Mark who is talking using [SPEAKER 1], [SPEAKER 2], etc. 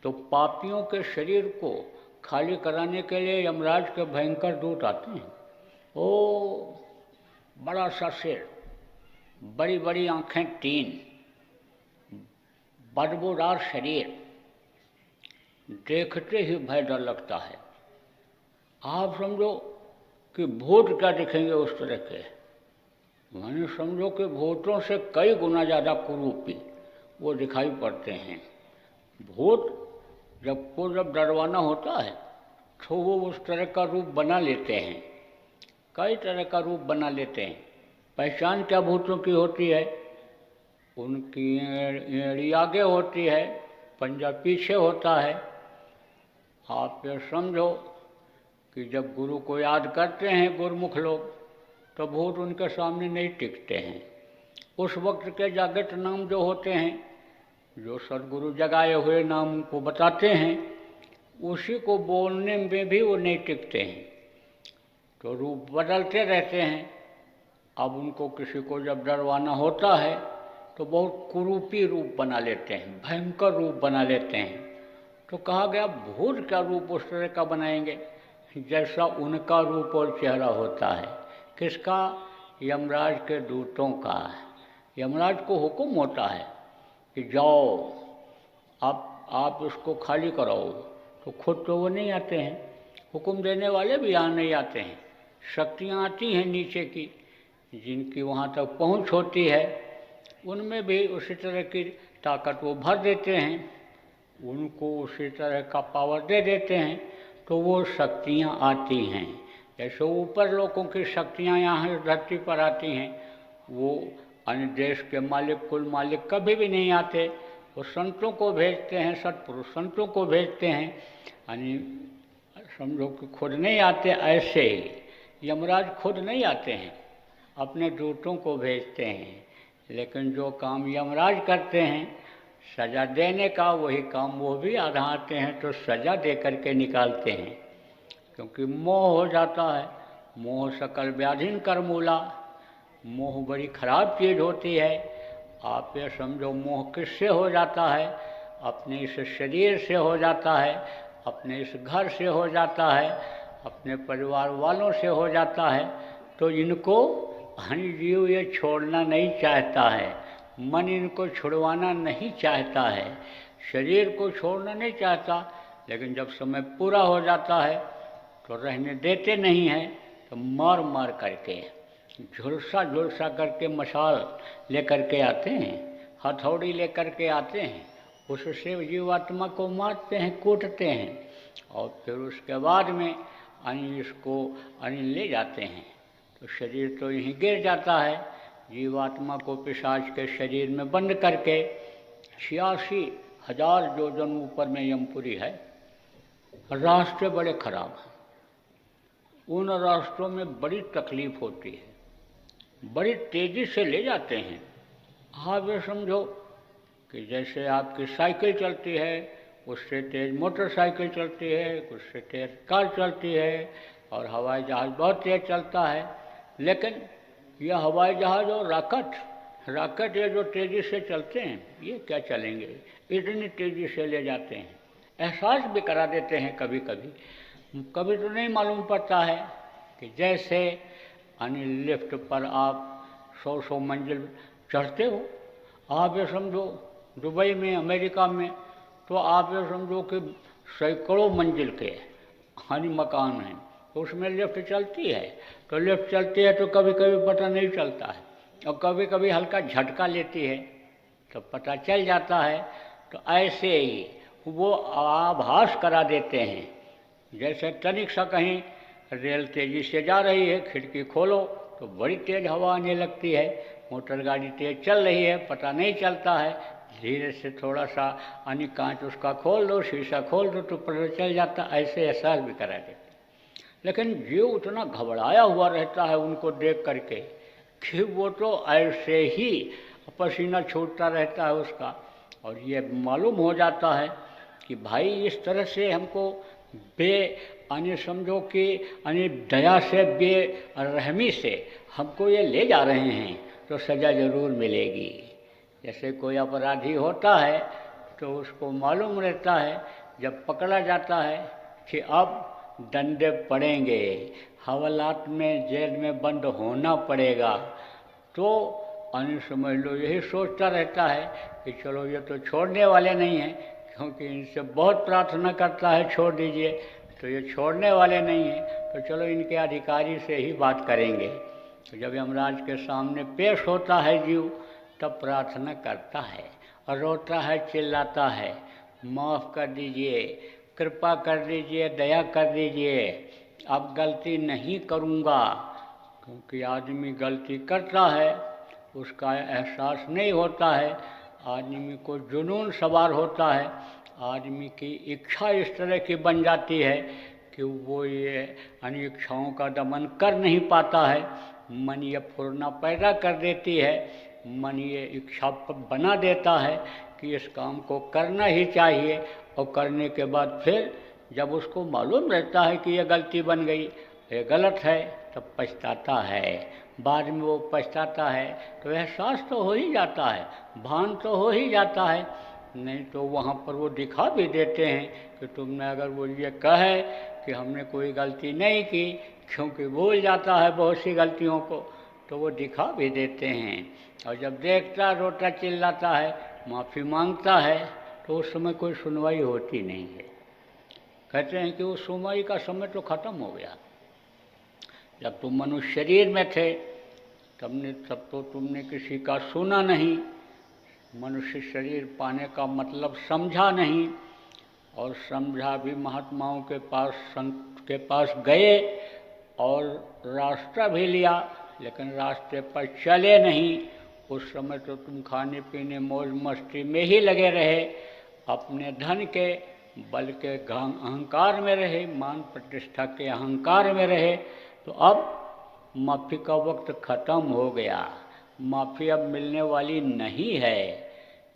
[SPEAKER 1] तो पापियों के शरीर को खाली कराने के लिए यमराज के भयंकर दूत आते हैं। ओ बड़ा सा सिर, बड़ी बड़ी आंखें 3, बदबूदार शरीर, देखते ही भय डर लगता है। आप समझो कि भूत क्या दिखेंगे उस तरह के, मैंने समझो कि भूतों से कई गुना ज़्यादा कुरूपी वो दिखाई पड़ते हैं। भूत जब डरवाना होता है तो वो उस तरह का रूप बना लेते हैं, कई तरह का रूप बना लेते हैं। पहचान क्या भूतों की होती है? उनकी एड़ी आगे होती है, पंजा पीछे होता है। आप ये समझो कि जब गुरु को याद करते हैं गुरुमुख लोग, तो भूत उनके सामने नहीं टिकते हैं। उस वक्त के जागृत नाम जो होते हैं, जो सदगुरु जगाए हुए नाम को बताते हैं, उसी को बोलने में भी वो नहीं टिकते हैं, तो रूप बदलते रहते हैं। अब उनको किसी को जब डरवाना होता है तो बहुत कुरूपी रूप बना लेते हैं, भयंकर रूप बना लेते हैं। तो कहा गया भूत का रूप उस तरह का बनाएंगे जैसा उनका रूप और चेहरा होता है। किसका? यमराज के दूतों का। यमराज को हुक्म होता है कि जाओ आप इसको खाली कराओ, तो खुद तो वो नहीं आते हैं, हुक्म देने वाले भी यहाँ नहीं आते हैं। शक्तियाँ आती हैं नीचे की, जिनकी वहाँ तक पहुँच होती है, उनमें भी उसी तरह की ताकत वो भर देते हैं, उनको उसी तरह का पावर दे देते हैं, तो वो शक्तियाँ आती हैं। जैसे ऊपर लोगों की शक्तियाँ यहाँ धरती पर आती हैं, वो अन्य देश के मालिक कुल मालिक कभी भी नहीं आते। वो संतों को भेजते हैं, सत्पुरुष संतों को भेजते हैं, यानी समझो कि खुद नहीं आते। ऐसे ही यमराज खुद नहीं आते हैं, अपने दूतों को भेजते हैं। लेकिन जो काम यमराज करते हैं सजा देने का, वही काम वो भी आधा आते हैं तो सजा दे करके निकालते हैं। क्योंकि मोह हो जाता है, मोह सकल व्याधिन कर मूला। मोह बड़ी खराब चीज़ होती है। आप ये समझो मोह किससे हो जाता है? अपने इस शरीर से हो जाता है, अपने इस घर से हो जाता है, अपने परिवार वालों से हो जाता है। तो इनको हनि जीव ये छोड़ना नहीं चाहता है, मन इनको छुड़वाना नहीं चाहता है, शरीर को छोड़ना नहीं चाहता। लेकिन जब समय पूरा हो जाता है तो रहने देते नहीं हैं, तो मार मार करके झुलसा झुलसा करके मशाल लेकर के आते हैं, हथौड़ी लेकर के आते हैं, उससे जीवात्मा को मारते हैं, कूटते हैं, और फिर उसके बाद में इसको ले जाते हैं। तो शरीर तो यहीं गिर जाता है। जीवात्मा को पिशाच के शरीर में बंद करके 86,000 योजन ऊपर में यमपुरी है। रास्ते बड़े खराब हैं, उन रास्तों में बड़ी तकलीफ होती है, बड़ी तेज़ी से ले जाते हैं। आप ये समझो कि जैसे आपकी साइकिल चलती है, उससे तेज़ मोटरसाइकिल चलती है, उससे तेज़ कार चलती है, और हवाई जहाज़ बहुत तेज़ चलता है। लेकिन यह हवाई जहाज़ और रॉकेट ये जो तेज़ी से चलते हैं, ये क्या चलेंगे, इतनी तेज़ी से ले जाते हैं। एहसास भी करा देते हैं कभी कभी। कभी तो नहीं मालूम पड़ता है कि जैसे लिफ्ट पर आप 100 मंजिल चढ़ते हो। आप ये समझो दुबई में, अमेरिका में, तो आप ये समझो कि सैकड़ों मंजिल के मकान हैं, तो उसमें लिफ्ट चलती है। तो लिफ्ट चलती है तो कभी कभी पता नहीं चलता है, और कभी कभी हल्का झटका लेती है तो पता चल जाता है। तो ऐसे ही वो आभास करा देते हैं, जैसे तनिक सा कहीं रेल तेज़ी से जा रही है, खिड़की खोलो तो बड़ी तेज़ हवा आने लगती है, मोटर गाड़ी तेज़ चल रही है, पता नहीं चलता है, धीरे से थोड़ा सा कांच उसका खोल दो, शीशा खोल दो तो पता चल जाता। ऐसे एहसास भी करा देते। लेकिन जीव उतना घबराया हुआ रहता है उनको देख करके कि वो तो ऐसे ही पसीना छूटता रहता है उसका, और ये मालूम हो जाता है कि भाई इस तरह से हमको समझो कि दया से, बेरहमी से हमको ये ले जा रहे हैं, तो सज़ा ज़रूर मिलेगी। जैसे कोई अपराधी होता है तो उसको मालूम रहता है जब पकड़ा जाता है कि अब डंडे पड़ेंगे, हवालात में जेल में बंद होना पड़ेगा, तो अन्य समझ लो यही सोचता रहता है कि चलो ये तो छोड़ने वाले नहीं हैं, क्योंकि इनसे बहुत प्रार्थना करता है छोड़ दीजिए, तो ये छोड़ने वाले नहीं हैं, तो चलो इनके अधिकारी से ही बात करेंगे। तो जब यमराज के सामने पेश होता है जीव, तब प्रार्थना करता है और रोता है, चिल्लाता है, माफ़ कर दीजिए, कृपा कर दीजिए, दया कर दीजिए, अब गलती नहीं करूँगा। क्योंकि आदमी गलती करता है, उसका एहसास नहीं होता है, आदमी को जुनून सवार होता है, आदमी की इच्छा इस तरह की बन जाती है कि वो ये अनिच्छाओं का दमन कर नहीं पाता है, मन ये फुरना पैदा कर देती है, मन ये इच्छा बना देता है कि इस काम को करना ही चाहिए, और करने के बाद फिर जब उसको मालूम रहता है कि ये गलती बन गई, ये गलत है, तब पछताता है। बाद में वो पछताता है तो एहसास तो हो ही जाता है, भान तो हो ही जाता है, नहीं तो वहाँ पर वो दिखा भी देते हैं कि तुमने अगर वो ये कहे कि हमने कोई गलती नहीं की, क्योंकि भूल जाता है बहुत सी गलतियों को, तो वो दिखा भी देते हैं। और जब देखता, रोता चिल्लाता है, माफ़ी मांगता है, तो उस समय कोई सुनवाई होती नहीं है। कहते हैं कि उस सुनवाई का समय तो ख़त्म हो गया। जब तुम मनुष्य शरीर में थे तब तो तुमने किसी का सुना नहीं, मनुष्य शरीर पाने का मतलब समझा नहीं, और समझा भी महात्माओं के पास, संत के पास गए और रास्ता भी लिया, लेकिन रास्ते पर चले नहीं। उस समय तो तुम खाने पीने मौज मस्ती में ही लगे रहे, अपने धन के बल के अहंकार में रहे, मान प्रतिष्ठा के अहंकार में रहे। तो अब माफ़ी का वक्त ख़त्म हो गया, माफ़ी अब मिलने वाली नहीं है।